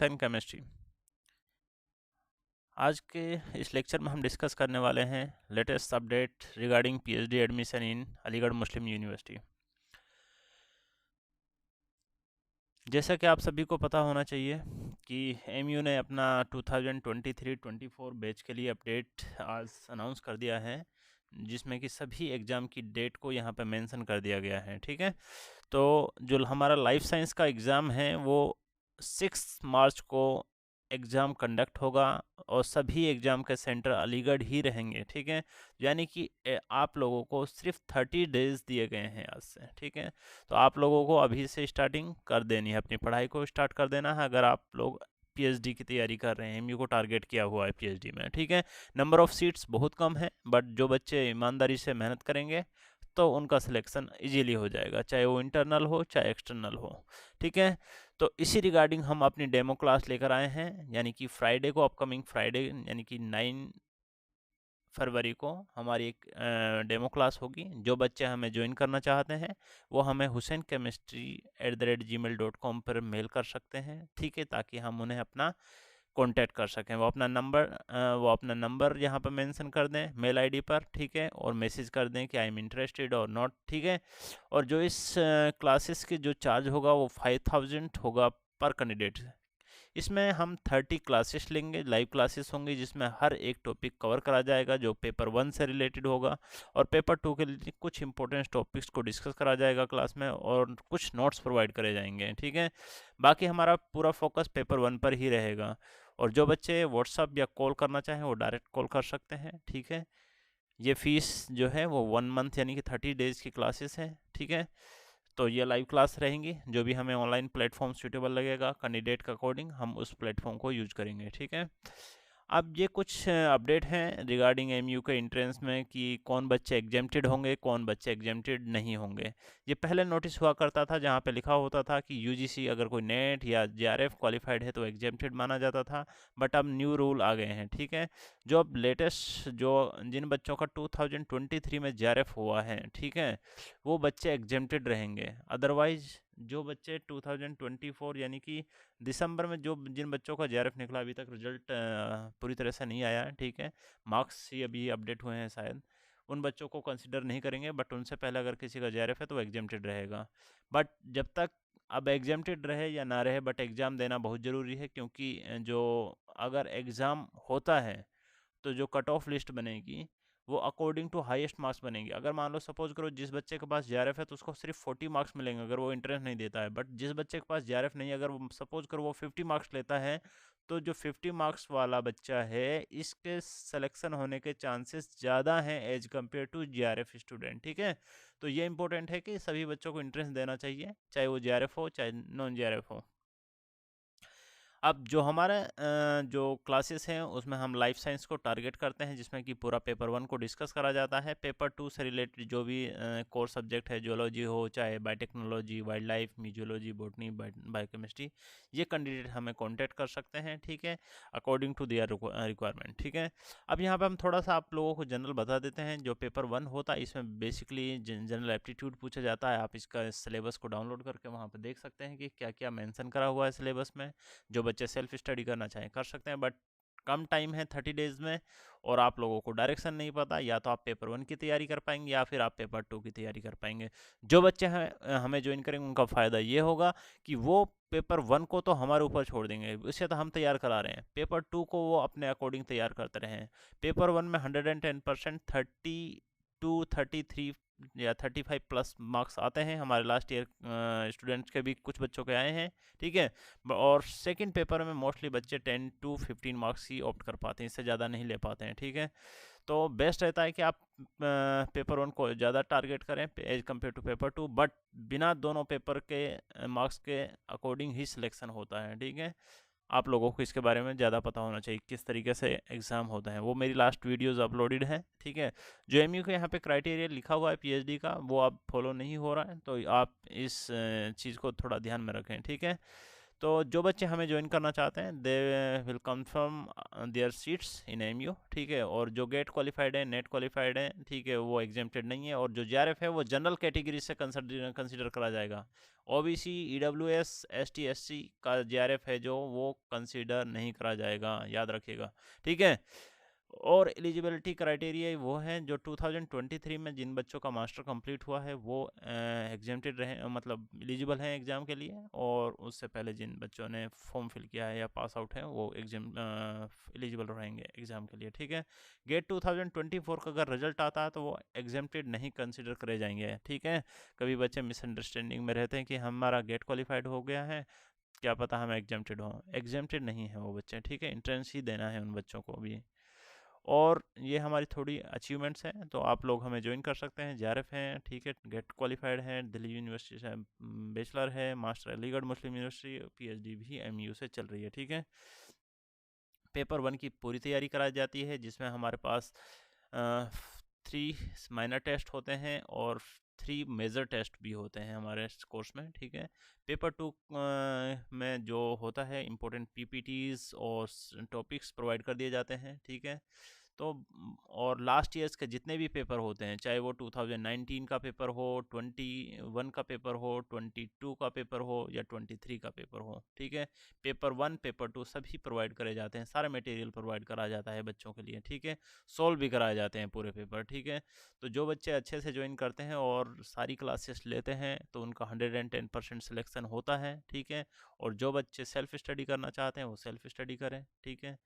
And chemistry. आज के इस लेक्चर में हम डिस्कस करने वाले हैं latest update regarding PhD admission in Aligarh Muslim university. जैसा कि आप सभी को पता होना चाहिए कि एमयू ने अपना 2023-24 बैच के लिए अपडेट आज अनाउंस कर दिया है, जिसमें कि सभी एग्ज़ाम की डेट को यहाँ पे मेंशन कर दिया गया है। ठीक है, तो जो हमारा लाइफ साइंस का एग्ज़ाम है वो 6 मार्च को एग्ज़ाम कंडक्ट होगा और सभी एग्ज़ाम के सेंटर अलीगढ़ ही रहेंगे। ठीक है, यानी कि आप लोगों को सिर्फ 30 डेज़ दिए गए हैं आज से। ठीक है, तो आप लोगों को अभी से स्टार्टिंग कर देनी है, अपनी पढ़ाई को स्टार्ट कर देना है अगर आप लोग पीएचडी की तैयारी कर रहे हैं। एमयू को टारगेट किया हुआ है पीएचडी में। ठीक है, नंबर ऑफ़ सीट्स बहुत कम है, बट जो बच्चे ईमानदारी से मेहनत करेंगे तो उनका सिलेक्शन इजीली हो जाएगा, चाहे वो इंटरनल हो चाहे एक्सटर्नल हो। ठीक है, तो इसी रिगार्डिंग हम अपनी डेमो क्लास लेकर आए हैं, यानी कि फ्राइडे को, अपकमिंग फ्राइडे यानी कि 9 फरवरी को हमारी एक डेमो क्लास होगी। जो बच्चे हमें ज्वाइन करना चाहते हैं वो हमें husseinchemistry@gmail.com पर मेल कर सकते हैं। ठीक है, ताकि हम उन्हें अपना कांटेक्ट कर सकें। वो अपना नंबर यहाँ पर मेंशन कर दें मेल आईडी पर। ठीक है, और मैसेज कर दें कि आई एम इंटरेस्टेड और नॉट। ठीक है, और जो इस क्लासेस की जो चार्ज होगा वो 5000 होगा पर कैंडिडेट। इसमें हम 30 क्लासेस लेंगे, लाइव क्लासेस होंगी जिसमें हर एक टॉपिक कवर करा जाएगा जो पेपर 1 से रिलेटेड होगा, और पेपर 2 के लिए कुछ इंपॉर्टेंट टॉपिक्स को डिस्कस करा जाएगा क्लास में और कुछ नोट्स प्रोवाइड करे जाएंगे। ठीक है, बाकी हमारा पूरा फोकस पेपर 1 पर ही रहेगा। और जो बच्चे व्हाट्सअप या कॉल करना चाहें वो डायरेक्ट कॉल कर सकते हैं। ठीक है, ये फीस जो है वो 1 मंथ यानी कि 30 डेज़ की क्लासेस है। ठीक है, तो ये लाइव क्लास रहेंगी, जो भी हमें ऑनलाइन प्लेटफॉर्म सूटेबल लगेगा कैंडिडेट के अकॉर्डिंग हम उस प्लेटफॉर्म को यूज करेंगे। ठीक है, अब ये कुछ अपडेट हैं रिगार्डिंग एमयू के एंट्रेंस में कि कौन बच्चे एग्जेम्प्टेड होंगे, कौन बच्चे एग्जेम्प्टेड नहीं होंगे। ये पहले नोटिस हुआ करता था जहाँ पे लिखा होता था कि यूजीसी अगर कोई नेट या जेआरएफ क्वालिफाइड है तो एग्जेम्प्टेड माना जाता था, बट अब न्यू रूल आ गए हैं। ठीक है, जो अब लेटेस्ट जिन बच्चों का 2023 में जेआरएफ हुआ है, ठीक है, वो बच्चे एग्जेम्प्टेड रहेंगे। अदरवाइज जो बच्चे 2024 यानी कि दिसंबर में जिन बच्चों का जेआरएफ निकला, अभी तक रिजल्ट पूरी तरह से नहीं आया है। ठीक है, मार्क्स ही अभी अपडेट हुए हैं शायद, उन बच्चों को कंसिडर नहीं करेंगे, बट उनसे पहले अगर किसी का जेआरएफ है तो एग्जेम्प्टेड रहेगा। बट जब तक अब एग्जेम्प्टेड रहे या ना रहे, बट एग्ज़ाम देना बहुत ज़रूरी है, क्योंकि जो अगर एग्ज़ाम होता है तो जो कट ऑफ लिस्ट बनेगी वो अकॉर्डिंग टू हाईएस्ट मार्क्स बनेगी। अगर मान लो सपोज करो जिस बच्चे के पास जेआरएफ है तो उसको सिर्फ 40 मार्क्स मिलेंगे अगर वो इंटरेस्ट नहीं देता है, बट जिस बच्चे के पास जेआरएफ नहीं है, अगर वो सपोज करो वो 50 मार्क्स लेता है, तो जो 50 मार्क्स वाला बच्चा है इसके सिलेक्शन होने के चांसेस ज़्यादा हैं as compared to JRF student. ठीक है, तो ये इंपॉर्टेंट है कि सभी बच्चों को इंटरेस्ट देना चाहिए, चाहे वो जेआरएफ हो चाहे नॉन जेआरएफ हो। अब जो हमारे जो क्लासेस हैं उसमें हम लाइफ साइंस को टारगेट करते हैं, जिसमें कि पूरा पेपर 1 को डिस्कस करा जाता है। पेपर 2 से रिलेटेड जो भी कोर सब्जेक्ट है, जियोलॉजी हो चाहे biotechnology, wild life, museology, botany, biochemistry, ये कैंडिडेट हमें कांटेक्ट कर सकते हैं। ठीक है, अकॉर्डिंग टू देयर रिक्वायरमेंट। ठीक है, अब यहाँ पर हम थोड़ा सा आप लोगों को जनरल बता देते हैं। जो पेपर 1 होता है इसमें बेसिकली जनरल एप्टीट्यूड पूछा जाता है। आप इसका सिलेबस को डाउनलोड करके वहाँ पर देख सकते हैं कि क्या क्या मेंशन करा हुआ है सिलेबस में। जो बच्चे सेल्फ स्टडी करना चाहें कर सकते हैं, बट कम टाइम है 30 डेज़ में, और आप लोगों को डायरेक्शन नहीं पता, या तो आप पेपर 1 की तैयारी कर पाएंगे या फिर आप पेपर 2 की तैयारी कर पाएंगे। जो बच्चे हमें ज्वाइन करेंगे उनका फ़ायदा ये होगा कि वो पेपर 1 को तो हमारे ऊपर छोड़ देंगे, उसे तो हम तैयार करा रहे हैं, पेपर 2 को वो अपने अकॉर्डिंग तैयार करते रहे हैं। पेपर 1 में 110% 33 या 35 प्लस मार्क्स आते हैं। हमारे लास्ट ईयर स्टूडेंट्स के भी कुछ बच्चों के आए हैं। ठीक है, और सेकंड पेपर में मोस्टली बच्चे 10 to 15 मार्क्स ही ऑप्ट कर पाते हैं, इससे ज़्यादा नहीं ले पाते हैं। ठीक है, तो बेस्ट रहता है कि आप पेपर 1 को ज़्यादा टारगेट करें as compared to paper 2, but बिना दोनों पेपर के मार्क्स के अकॉर्डिंग ही सिलेक्शन होता है। ठीक है, आप लोगों को इसके बारे में ज़्यादा पता होना चाहिए किस तरीके से एग्ज़ाम होते हैं, वो मेरी लास्ट वीडियोज़ अपलोडेड है। ठीक है, जो एमयू के यहाँ पे क्राइटेरिया लिखा हुआ है पीएचडी का वो अब फॉलो नहीं हो रहा है, तो आप इस चीज़ को थोड़ा ध्यान में रखें। ठीक है, तो जो बच्चे हमें ज्वाइन करना चाहते हैं they will confirm there seats in MU, ठीक है। और जो गेट क्वालिफाइड है, नेट क्वालिफाइड है, ठीक है, वो एग्जेम्प्टेड नहीं है। और जो जीआरएफ है वो जनरल कैटेगरी से कंसिडर करा जाएगा। ओबीसी, ईडब्ल्यूएस, एसटी, एससी का जीआरएफ है जो, वो कंसिडर नहीं करा जाएगा, याद रखिएगा, ठीक है। और एलिजिबिलिटी क्राइटेरिया वो हैं जो 2023 में जिन बच्चों का मास्टर कंप्लीट हुआ है वो एग्जेम्प्टेड रहे, मतलब एलिजिबल हैं एग्ज़ाम के लिए। और उससे पहले जिन बच्चों ने फॉर्म फिल किया है या पास आउट है वो एलिजिबल रहेंगे एग्ज़ाम के लिए, ठीक है। गेट 2024 का अगर रिजल्ट आता है तो वो एग्जेम्प्टेड नहीं कंसिडर करे जाएंगे, ठीक है। कभी बच्चे मिसअंडरस्टैंडिंग में रहते हैं कि हमारा गेट क्वालिफाइड हो गया है, क्या पता हम एग्जेम्प्टेड हों। एग्जेम्प्टेड नहीं है वो बच्चे, ठीक है। एंट्रेंस ही देना है उन बच्चों को भी। और ये हमारी थोड़ी अचीवमेंट्स हैं, तो आप लोग हमें ज्वाइन कर सकते हैं। जेआरएफ हैं, ठीक है, गेट क्वालिफाइड है, दिल्ली यूनिवर्सिटी से बैचलर है, मास्टर अलीगढ़ मुस्लिम यूनिवर्सिटी, पीएचडी भी एमयू से चल रही है, ठीक है। पेपर 1 की पूरी तैयारी कराई जाती है, जिसमें हमारे पास 3 माइनर टेस्ट होते हैं और 3 मेजर टेस्ट भी होते हैं हमारे कोर्स में, ठीक है। पेपर 2 में जो होता है इम्पोर्टेंट पीपीटीज और टॉपिक्स प्रोवाइड कर दिए जाते हैं, ठीक है। तो और लास्ट ईयर्स के जितने भी पेपर होते हैं, चाहे वो 2019 का पेपर हो, 21 का पेपर हो, 22 का पेपर हो या 23 का पेपर हो, ठीक है। पेपर 1, पेपर 2 सभी प्रोवाइड करे जाते हैं, सारा मटेरियल प्रोवाइड करा जाता है बच्चों के लिए, ठीक है। सोल्व भी कराए जाते हैं पूरे पेपर, ठीक है। तो जो बच्चे अच्छे से ज्वाइन करते हैं और सारी क्लासेस लेते हैं तो उनका 110% सिलेक्शन होता है, ठीक है। और जो बच्चे सेल्फ स्टडी करना चाहते हैं वो सेल्फ स्टडी करें, ठीक है।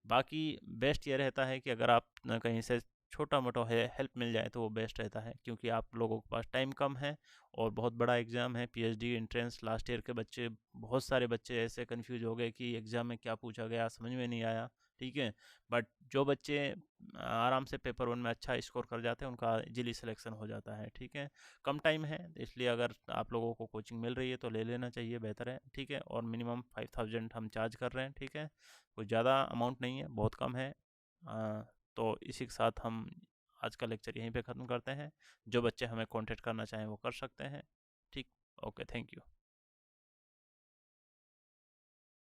बाकी बेस्ट ये रहता है कि अगर आप कहीं से छोटा मोटा है हेल्प मिल जाए तो वो बेस्ट रहता है, क्योंकि आप लोगों के पास टाइम कम है और बहुत बड़ा एग्ज़ाम है। पीएचडी एंट्रेंस लास्ट ईयर के बच्चे, बहुत सारे बच्चे ऐसे कंफ्यूज हो गए कि एग्ज़ाम में क्या पूछा गया समझ में नहीं आया, ठीक है। बट जो बच्चे आराम से पेपर 1 में अच्छा स्कोर कर जाते हैं उनका इजीली सिलेक्शन हो जाता है, ठीक है। कम टाइम है, इसलिए अगर आप लोगों को कोचिंग मिल रही है तो ले लेना चाहिए, बेहतर है, ठीक है। और मिनिमम 5000 हम चार्ज कर रहे हैं, ठीक है। कुछ ज़्यादा अमाउंट नहीं है, बहुत कम है। तो इसी के साथ हम आज का लेक्चर यहीं पे ख़त्म करते हैं। जो बच्चे हमें कांटेक्ट करना चाहें वो कर सकते हैं, ठीक। Okay, thank you.